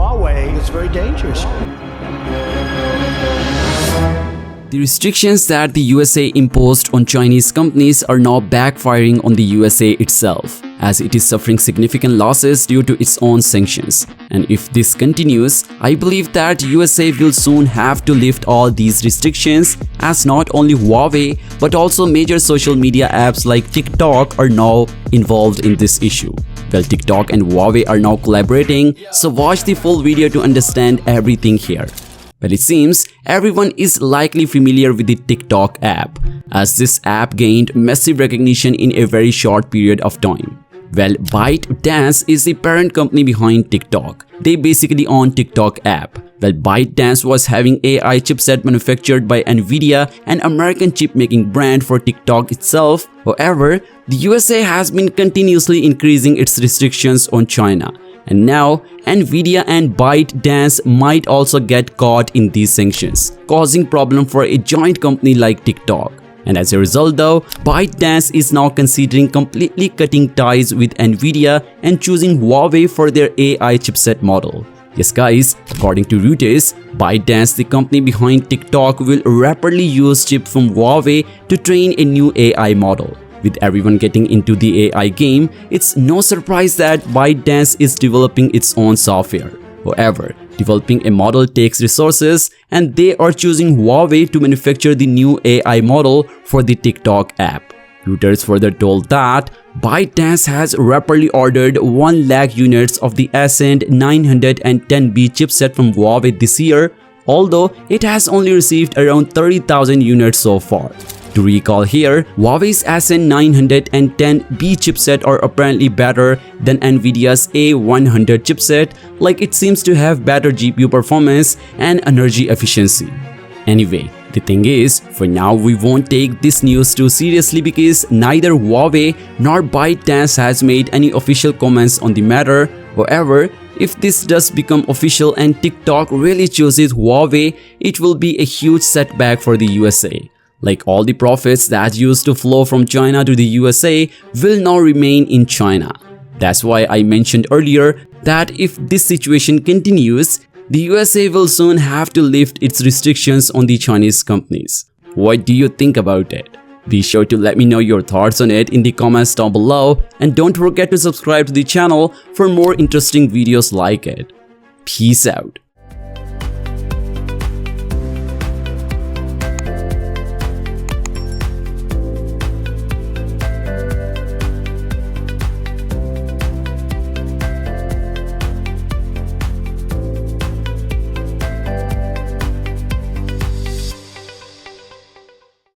Huawei, it's very dangerous. The restrictions that the USA imposed on Chinese companies are now backfiring on the USA itself, as it is suffering significant losses due to its own sanctions. And if this continues, I believe that USA will soon have to lift all these restrictions, as not only Huawei but also major social media apps like TikTok are now involved in this issue. Well, TikTok and Huawei are now collaborating, so watch the full video to understand everything here. Well, it seems everyone is likely familiar with the TikTok app, as this app gained massive recognition in a very short period of time. Well, ByteDance is the parent company behind TikTok. They basically own TikTok app. Well, ByteDance was having AI chipset manufactured by Nvidia, an American chip-making brand for TikTok itself. However, the USA has been continuously increasing its restrictions on China. And now, Nvidia and ByteDance might also get caught in these sanctions, causing problem for a joint company like TikTok. And as a result though, ByteDance is now considering completely cutting ties with Nvidia and choosing Huawei for their AI chipset model. Yes guys, according to Reuters, ByteDance, the company behind TikTok, will rapidly use chip from Huawei to train a new AI model. With everyone getting into the AI game, it's no surprise that ByteDance is developing its own software. However, developing a model takes resources, and they are choosing Huawei to manufacture the new AI model for the TikTok app. Reuters further told that ByteDance has rapidly ordered 1 lakh units of the Ascend 910B chipset from Huawei this year, although it has only received around 30,000 units so far. To recall here, Huawei's Ascend 910B chipset are apparently better than Nvidia's A100 chipset, like it seems to have better GPU performance and energy efficiency. Anyway, the thing is, for now we won't take this news too seriously because neither Huawei nor ByteDance has made any official comments on the matter. However, if this does become official and TikTok really chooses Huawei, it will be a huge setback for the USA. Like all the profits that used to flow from China to the USA will now remain in China. That's why I mentioned earlier that if this situation continues, the USA will soon have to lift its restrictions on the Chinese companies. What do you think about it? Be sure to let me know your thoughts on it in the comments down below, and don't forget to subscribe to the channel for more interesting videos like it. Peace out.